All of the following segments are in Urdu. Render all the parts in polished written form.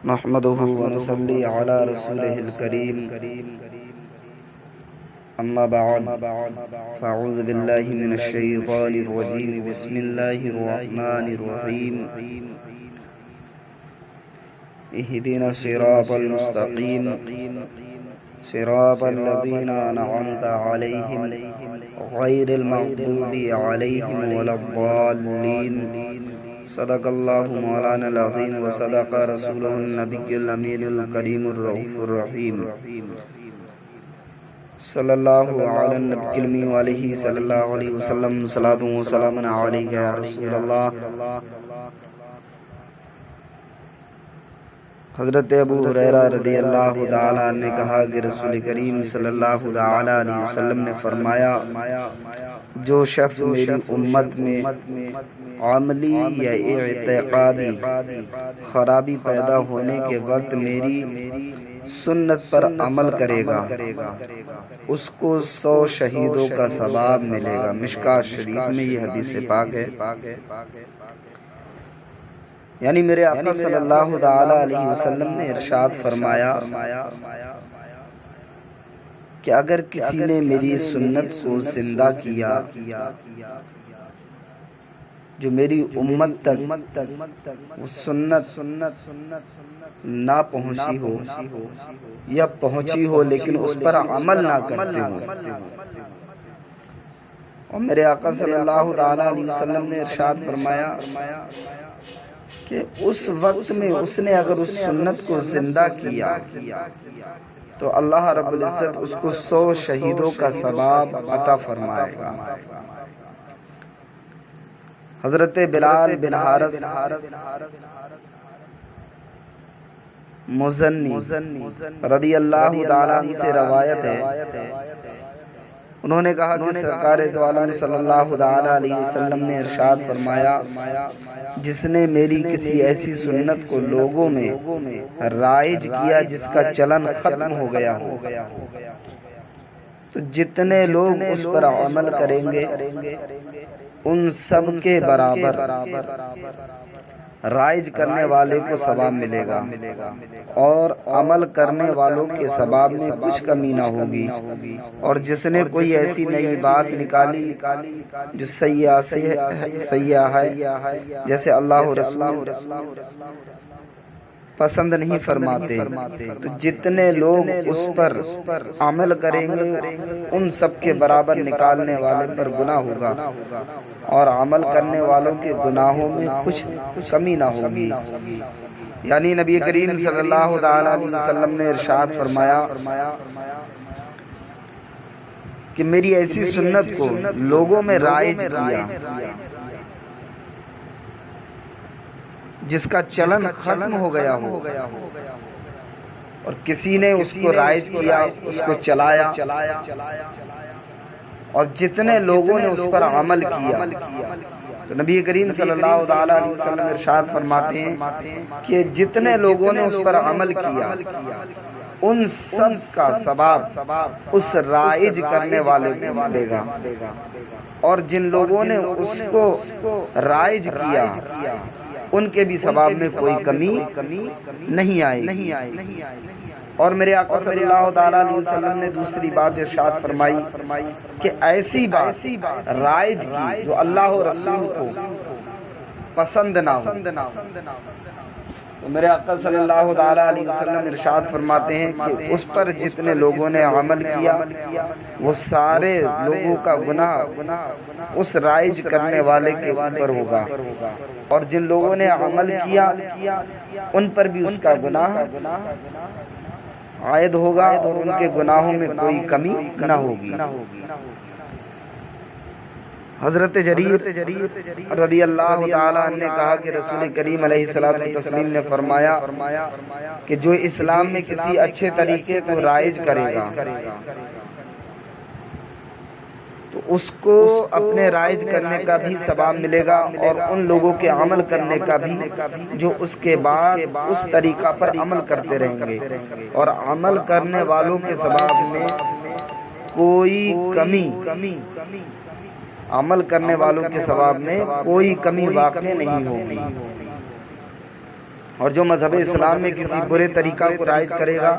نحمده ونصلي على رسوله الكريم أما بعد فأعوذ بالله من الشيطان الرجيم بسم الله الرحمن الرحيم اهدنا الصراط المستقيم صراط الذين أنعمت عليهم غير المغضوب عليهم ولا الضالين صدق اللہ مولانا العظیم وصدق رسولہ النبی الامین الکریم الرؤوف الرحیم صلی اللہ علی النبی الامین وآلہ صلی اللہ علیہ وسلم صلاۃ و سلام علیک یا رسول اللہ۔ حضرت ابو ہریرہ رضی اللہ تعالیٰ نے کہا کہ رسول کریم صلی اللہ علیہ وسلم نے فرمایا، جو شخص میری امت میں عملی یا اعتقادی خرابی پیدا ہونے کے وقت میری سنت پر عمل کرے گا اس کو 100 شہیدوں کا ثواب ملے گا۔ مشکات شریف میں یہ حدیث پاک ہے۔ یعنی میرے آقا صلی اللہ علیہ وسلم نے ارشاد فرمایا کہ اگر کسی نے میری سنت کو زندہ کیا، جو میری امت تک وہ سنت نہ پہنچی ہو یا پہنچی ہو لیکن اس پر عمل نہ کرتے ہو، اور میرے آقا صلی اللہ علیہ وسلم نے ارشاد فرمایا کہ اس وقت میں اس نے اگر اس سنت کو زندہ کیا تو اللہ رب العزت اس کو 100 شہیدوں کا ثواب عطا فرمائے گا۔ حضرت بلال بن حارث مزنی رضی اللہ تعالیٰ عنہ سے روایت ہے، انہوں نے کہا کہ سرکار دو عالم صلی اللہ علیہ وسلم نے ارشاد فرمایا، جس نے میری کسی ایسی سنت کو لوگوں میں رائج کیا جس کا چلن ختم ہو گیا ہو، تو جتنے لوگ اس پر عمل کریں گے ان سب کے برابر رائج کرنے والے کو ثواب ملے گا، اور عمل کرنے والوں کے ثواب میں کچھ کمی نہ ہوگی۔ اور جس نے کوئی ایسی نئی بات نکالی جو سیاح ہے، جیسے اللہ رسول پسند نہیں فرماتے، تو جتنے لوگ اس پر عمل کریں گے ان سب کے برابر نکالنے والے پر گناہ ہوگا، اور عمل کرنے والوں کے گناہوں میں کچھ کمی نہ ہوگی۔ یعنی نبی کریم صلی اللہ علیہ وسلم نے ارشاد فرمایا کہ میری ایسی سنت کو لوگوں میں رائج کیا جس کا چلن ختم ہو گیا ہو، اور کسی نے اس کو رائج کیا، اس کو چلایا، اور جتنے لوگوں نے اس پر عمل کیا، تو نبی کریم صلی اللہ علیہ وسلم ارشاد فرماتے ہیں کہ جتنے لوگوں نے اس پر عمل کیا ان سب کا ثواب اس رائج کرنے والے کو ملے گا، اور جن لوگوں نے اس کو رائج کیا ان کے بھی ثواب میں کوئی کمی نہیں آئے گی۔ اور میرے آقا صلی اللہ علیہ وسلم نے دوسری بات ارشاد فرمائی کہ ایسی بات رائج کی جو اللہ و رسول کو پسند نہ ہو، تو میرے آقا صلی اللہ علیہ وسلم ارشاد فرماتے ہیں کہ اس پر جتنے لوگوں نے عمل کیا وہ سارے لوگوں کا گناہ اس رائج کرنے والے کے اوپر ہوگا، اور جن لوگوں نے عمل کیا ان پر بھی اس کا گناہ عائد ہوگا، اور ان کے گناہوں میں کوئی کمی نہ ہوگی۔ حضرت جریر رضی اللہ تعالیٰ عنہ نے کہا کہ رسول کریم علیہ الصلوۃ والتسلیم نے فرمایا کہ جو اسلام میں کسی اچھے طریقے کو رائج کرے گا تو اس کو اپنے رائج کرنے کا بھی ثواب ملے گا، اور ان لوگوں کے عمل کرنے کا بھی جو اس کے بعد اس طریقہ پر عمل کرتے رہیں گے، اور عمل کرنے والوں کے ثواب میں کوئی کمی عمل کرنے والوں کے ثواب میں کوئی کمی واقع نہیں ہوگی۔ اور جو مذہب اسلام میں کسی برے طریقہ کو رائج کرے گا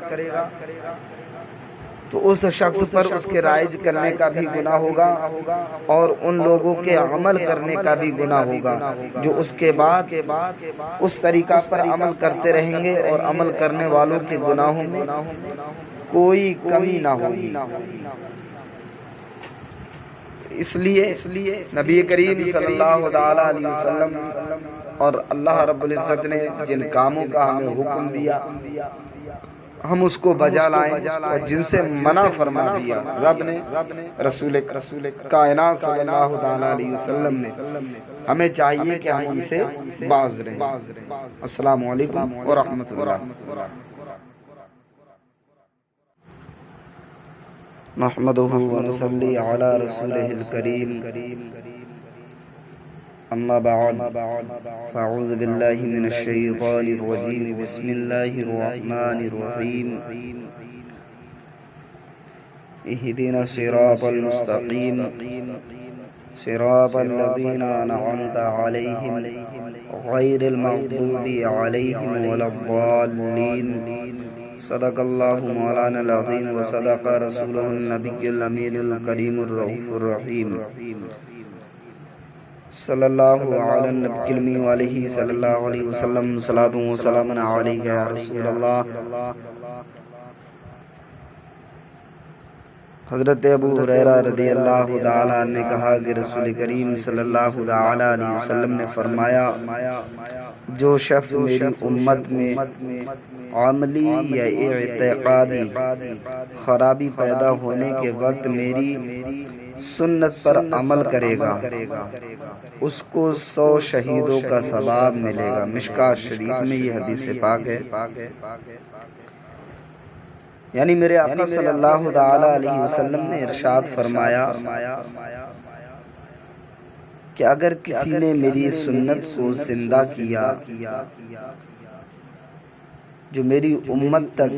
تو اس شخص پر اس کے رائج کرنے کا بھی گناہ ہوگا اور ان لوگوں کے عمل کرنے کا بھی گناہ ہوگا جو اس کے بعد اس طریقہ پر عمل کرتے رہیں گے، اور عمل کرنے والوں کے گناہوں میں کوئی کمی نہ ہوگی۔ اس لیے نبی کریم صلی اللہ علیہ وسلم اور اللہ رب العزت نے جن کاموں کا ہمیں حکم دیا ہم اس کو بجا لائیں، اور جن سے منع فرما دیا رب نے، رسول کائنات صلی اللہ علیہ وسلم نے، ہمیں چاہیے کہ ہم ان سے باز رہیں۔ السلام علیکم ورحمۃ اللہ۔ نحمده ونصلي على رسوله الكريم، اما بعد فاعوذ بالله من الشيطان الرجيم، بسم الله الرحمن الرحيم، اهدنا الصراط المستقيم صراط الذين أنعمت عليهم غير المغضوب عليهم ولا الضالين۔ صدق اللہ مولانا العظیم وصدق رسولہ النبی الامین الکریم الرؤوف الرحیم، صلی اللہ علی النبی الکریم وعلیہ صلی اللہ علیہ وسلم، صلاۃ و سلام علیک یا رسول اللہ۔ حضرت ابو ہریرہ رضی اللہ تعالیٰ عنہ نے کہا کہ رسول کریم صلی اللہ علیہ وسلم نے فرمایا، جو شخص میری امت میں عملی یا اعتقادی خرابی پیدا ہونے کے وقت میری سنت پر عمل کرے گا اس کو 100 شہیدوں کا ثواب ملے گا۔ مشکوٰۃ شریف میں یہ حدیث پاک ہے۔ یعنی میرے آقا صلی اللہ علیہ وسلم نے ارشاد فرمایا کہ اگر کسی نے میری سنت کو زندہ کیا جو میری امت تک